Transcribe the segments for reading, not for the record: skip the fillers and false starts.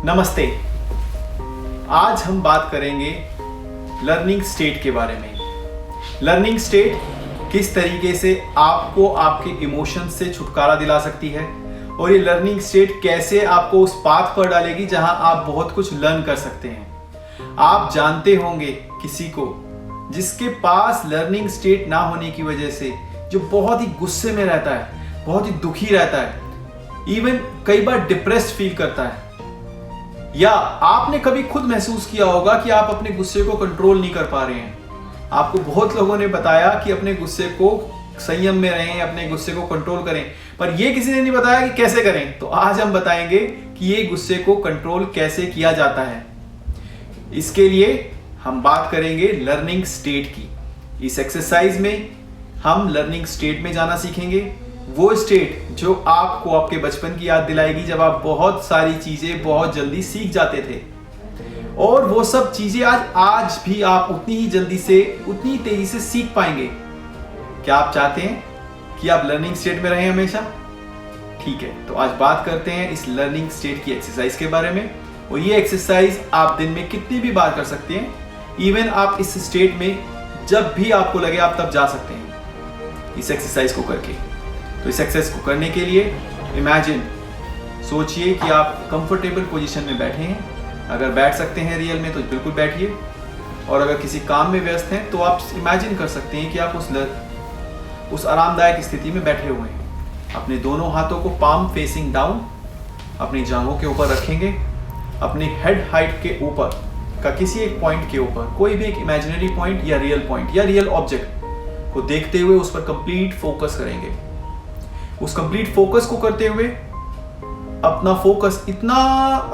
नमस्ते। आज हम बात करेंगे लर्निंग स्टेट के बारे में। लर्निंग स्टेट किस तरीके से आपको आपके इमोशंस से छुटकारा दिला सकती है और ये लर्निंग स्टेट कैसे आपको उस पाथ पर डालेगी जहां आप बहुत कुछ लर्न कर सकते हैं। आप जानते होंगे किसी को जिसके पास लर्निंग स्टेट ना होने की वजह से जो बहुत ही गुस्से में रहता है, बहुत ही दुखी रहता है, इवन कई बार डिप्रेस्ड फील करता है। या आपने कभी खुद महसूस किया होगा कि आप अपने गुस्से को कंट्रोल नहीं कर पा रहे हैं। आपको बहुत लोगों ने बताया कि अपने गुस्से को संयम में रहें, अपने गुस्से को कंट्रोल करें, पर यह किसी ने नहीं बताया कि कैसे करें। तो आज हम बताएंगे कि ये गुस्से को कंट्रोल कैसे किया जाता है। इसके लिए हम बात करेंगे लर्निंग स्टेट की। इस एक्सरसाइज में हम लर्निंग स्टेट में जाना सीखेंगे, वो स्टेट जो आपको आपके बचपन की याद दिलाएगी जब आप बहुत सारी चीजें बहुत जल्दी सीख जाते थे। और वो सब चीजें आज भी आप उतनी ही जल्दी से, उतनी तेजी से सीख पाएंगे। क्या आप चाहते हैं कि आप लर्निंग स्टेट में रहें हमेशा? ठीक है, तो आज बात करते हैं इस लर्निंग स्टेट की एक्सरसाइज के बारे में। और ये एक्सरसाइज आप दिन में कितनी भी बार कर सकते हैं। इवन आप इस स्टेट में जब भी आपको लगे आप तब जा सकते हैं इस एक्सरसाइज को करके। तो इस एक्सरसाइज को करने के लिए इमेजिन, सोचिए कि आप कंफर्टेबल पोजीशन में बैठे हैं। अगर बैठ सकते हैं रियल में तो बिल्कुल बैठिए, और अगर किसी काम में व्यस्त हैं तो आप इमेजिन कर सकते हैं कि आप उस आरामदायक स्थिति में बैठे हुए हैं। अपने दोनों हाथों को पाम फेसिंग डाउन अपनी जांघों के ऊपर रखेंगे। अपने हेड हाइट के ऊपर का किसी एक पॉइंट के ऊपर कोई भी एक इमेजिनरी पॉइंट या रियल ऑब्जेक्ट को देखते हुए उस पर कंप्लीट फोकस करेंगे। उस कंप्लीट फोकस को करते हुए अपना फोकस इतना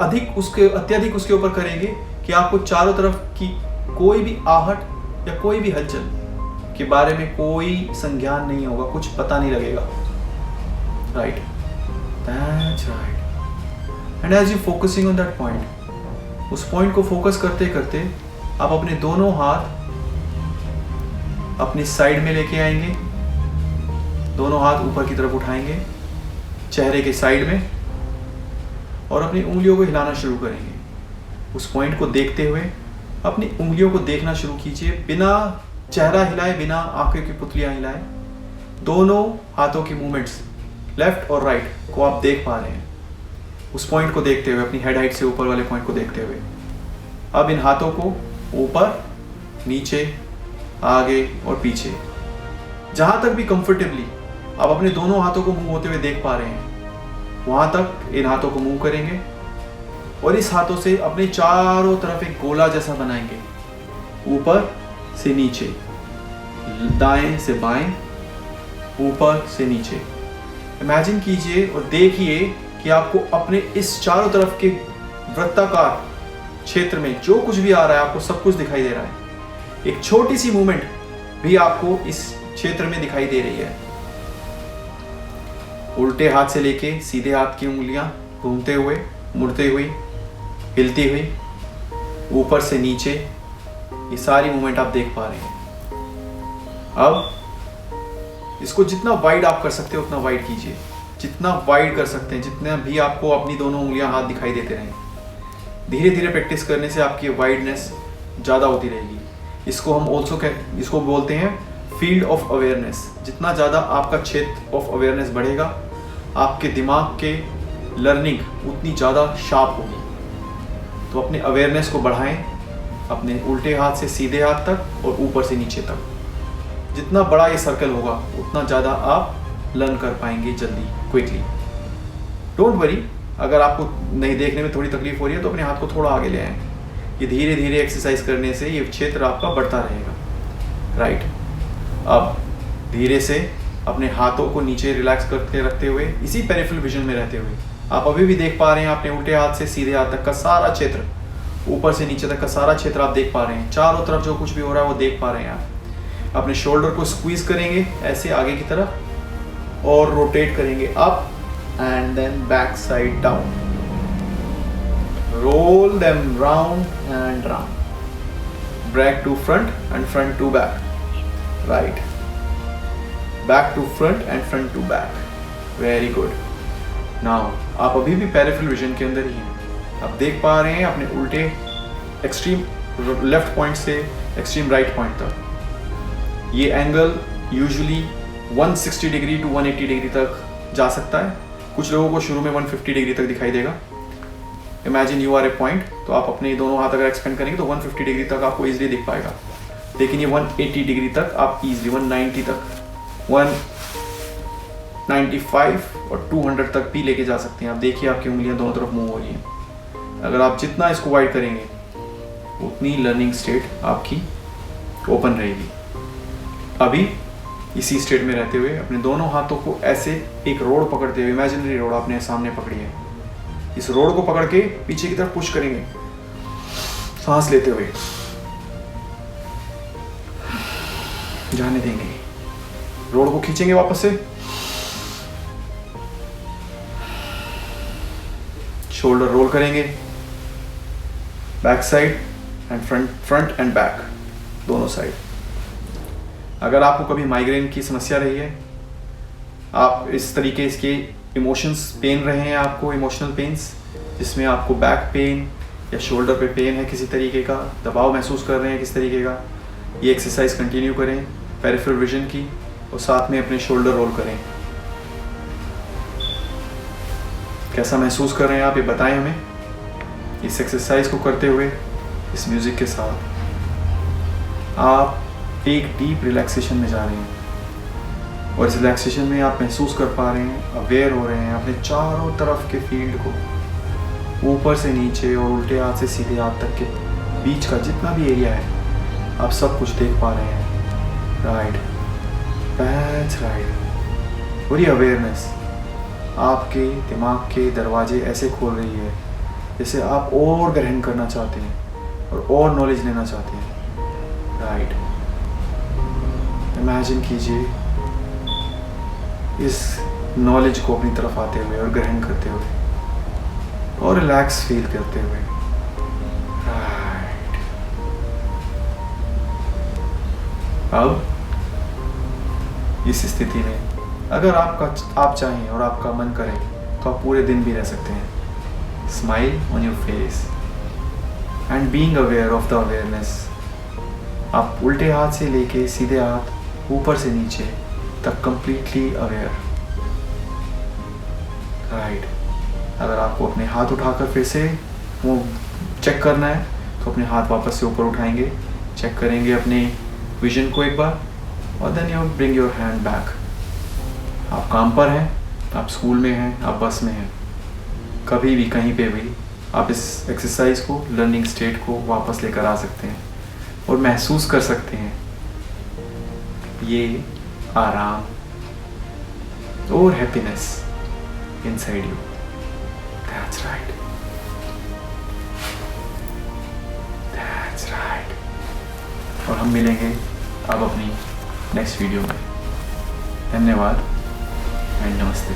अत्यधिक उसके ऊपर करेंगे कि आपको चारों तरफ की कोई भी आहट या कोई भी हलचल के बारे में कोई संज्ञान नहीं होगा, कुछ पता नहीं लगेगा। Right, that's right. And as you focusing on that point, उस पॉइंट को फोकस करते करते आप अपने दोनों हाथ अपनी साइड में लेके आएंगे। दोनों हाथ ऊपर की तरफ उठाएंगे चेहरे के साइड में, और अपनी उंगलियों को हिलाना शुरू करेंगे। उस पॉइंट को देखते हुए अपनी उंगलियों को देखना शुरू कीजिए, बिना चेहरा हिलाए, बिना आंखों की पुतलियां हिलाए। दोनों हाथों की मूवमेंट्स लेफ्ट और राइट को आप देख पा रहे हैं। उस पॉइंट को देखते हुए, अपनी हेड हाइट से ऊपर वाले पॉइंट को देखते हुए, अब इन हाथों को ऊपर, नीचे, आगे और पीछे, जहां तक भी कंफर्टेबली आप अपने दोनों हाथों को मूव होते हुए देख पा रहे हैं, वहां तक इन हाथों को मूव करेंगे। और इस हाथों से अपने चारों तरफ एक गोला जैसा बनाएंगे, ऊपर से नीचे, दाएं से बाएं, ऊपर से नीचे। इमेजिन कीजिए और देखिए कि आपको अपने इस चारों तरफ के वृत्ताकार क्षेत्र में जो कुछ भी आ रहा है, आपको सब कुछ दिखाई दे रहा है। एक छोटी सी मूवमेंट भी आपको इस क्षेत्र में दिखाई दे रही है। उल्टे हाथ से लेके सीधे हाथ की उंगलियां घूमते हुए, मुड़ते हुए, हिलती हुई, ऊपर से नीचे, ये सारी मूवमेंट आप देख पा रहे हैं। अब इसको जितना वाइड आप कर सकते हो उतना वाइड कीजिए, जितना वाइड कर सकते हैं, जितना भी आपको अपनी दोनों उंगलियां हाथ दिखाई देते रहें। धीरे धीरे प्रैक्टिस करने से आपकी वाइडनेस ज़्यादा होती रहेगी। इसको हम इसको बोलते हैं फील्ड ऑफ अवेयरनेस। जितना ज़्यादा आपका क्षेत्र ऑफ अवेयरनेस बढ़ेगा, आपके दिमाग के लर्निंग उतनी ज़्यादा शार्प होगी। तो अपने अवेयरनेस को बढ़ाएं, अपने उल्टे हाथ से सीधे हाथ तक और ऊपर से नीचे तक। जितना बड़ा ये सर्कल होगा उतना ज़्यादा आप लर्न कर पाएंगे जल्दी, क्विकली। डोंट वरी, अगर आपको नहीं देखने में थोड़ी तकलीफ हो रही है तो अपने हाथ को थोड़ा आगे ले आएं। ये धीरे धीरे एक्सरसाइज करने से ये क्षेत्र आपका बढ़ता रहेगा। राइट, अब धीरे से अपने हाथों को नीचे रिलैक्स करके रखते हुए, इसी पेरिफेरल विजन में रहते हुए, आप अभी भी देख पा रहे हैं अपने उल्टे हाथ से सीधे हाथ तक का सारा क्षेत्र, ऊपर से नीचे तक का सारा क्षेत्र आप देख पा रहे हैं। चारों तरफ जो कुछ भी हो रहा है वो देख पा रहे हैं आप। अपने शोल्डर को स्क्वीज करेंगे ऐसे आगे की तरफ और रोटेट करेंगे up and then back side down. Roll them round and round, back to front and front to back. Right, back to front and front to back. Very good. Now आप अभी भी पेरिफेरल विजन के अंदर ही हैं। आप देख पा रहे हैं अपने उल्टे एक्सट्रीम लेफ्ट पॉइंट से एक्सट्रीम राइट पॉइंट तक। ये angle usually 160 degree to 180 degree तक जा सकता है। कुछ लोगों को शुरू में 150 डिग्री तक दिखाई देगा। Imagine you are a point, तो आप अपने दोनों हाथ अगर एक्सपेंड करेंगे तो 150 डिग्री तक आपको इजीली दिख पाएगा। लेकिन ये 180 डिग्री तक आप इजीली 190 तक 195 और 200 तक भी लेके जा सकते हैं। आप देखिए आपकी उंगलियां दोनों तरफ मूव हो रही हैं। अगर आप जितना इसको वाइड करेंगे उतनी लर्निंग स्टेट आपकी ओपन रहेगी। अभी इसी स्टेट में रहते हुए अपने दोनों हाथों को ऐसे एक रोड पकड़ते हुए, इमेजिनरी रोड आपने सामने पकड़ी है, इस रोड को पकड़ के पीछे की तरफ पुश करेंगे, सांस लेते हुए जाने देंगे। रोड को खींचेंगे वापस से, शोल्डर रोल करेंगे, back side and front end back दोनों साइड। अगर आपको कभी माइग्रेन की समस्या रही है, आप इस तरीके के इमोशंस पेन रहे हैं, आपको इमोशनल पेन्स जिसमें आपको बैक पेन या शोल्डर पे पेन है, किसी तरीके का दबाव महसूस कर रहे हैं किस तरीके का, ये एक्सरसाइज कंटिन्यू करें पेरिफेरल विजन की, और साथ में अपने शोल्डर रोल करें। कैसा महसूस कर रहे हैं आप, ये बताएं हमें। इस एक्सरसाइज को करते हुए इस म्यूजिक के साथ आप एक डीप रिलैक्सेशन में जा रहे हैं, और इस रिलैक्सेशन में आप महसूस कर पा रहे हैं, अवेयर हो रहे हैं अपने चारों तरफ के फील्ड को, ऊपर से नीचे और उल्टे हाथ से सीधे हाथ तक के बीच का जितना भी एरिया है आप सब कुछ देख पा रहे हैं। Right, that's right. पूरी अवेयरनेस आपके दिमाग के दरवाजे ऐसे खोल रही है जैसे आप और ग्रहण करना चाहते हैं और नॉलेज लेना चाहते हैं। राइट, इमेजिन कीजिए इस नॉलेज को अपनी तरफ आते हुए और ग्रहण करते हुए और रिलैक्स फील करते हुए। राइट, अब इस स्थिति में अगर आप चाहें और आपका मन करे तो आप पूरे दिन भी रह सकते हैं। Smile on your face and being aware of the awareness. आप उल्टे हाथ से लेके सीधे हाथ ऊपर से नीचे तक कंप्लीटली अवेयर। राइट, अगर आपको अपने हाथ उठाकर फिर से वो चेक करना है तो अपने हाथ वापस से ऊपर उठाएंगे, चेक करेंगे अपने विजन को एक बार, और then you bring your hand back. आप काम पर हैं, आप स्कूल में हैं, आप बस में हैं, कभी भी कहीं पे भी आप इस एक्सरसाइज को, लर्निंग स्टेट को वापस लेकर आ सकते हैं और महसूस कर सकते हैं ये आराम और happiness inside you. That's right, that's right. और हम मिलेंगे अब अपनी नेक्स्ट वीडियो में। धन्यवाद एंड नमस्ते।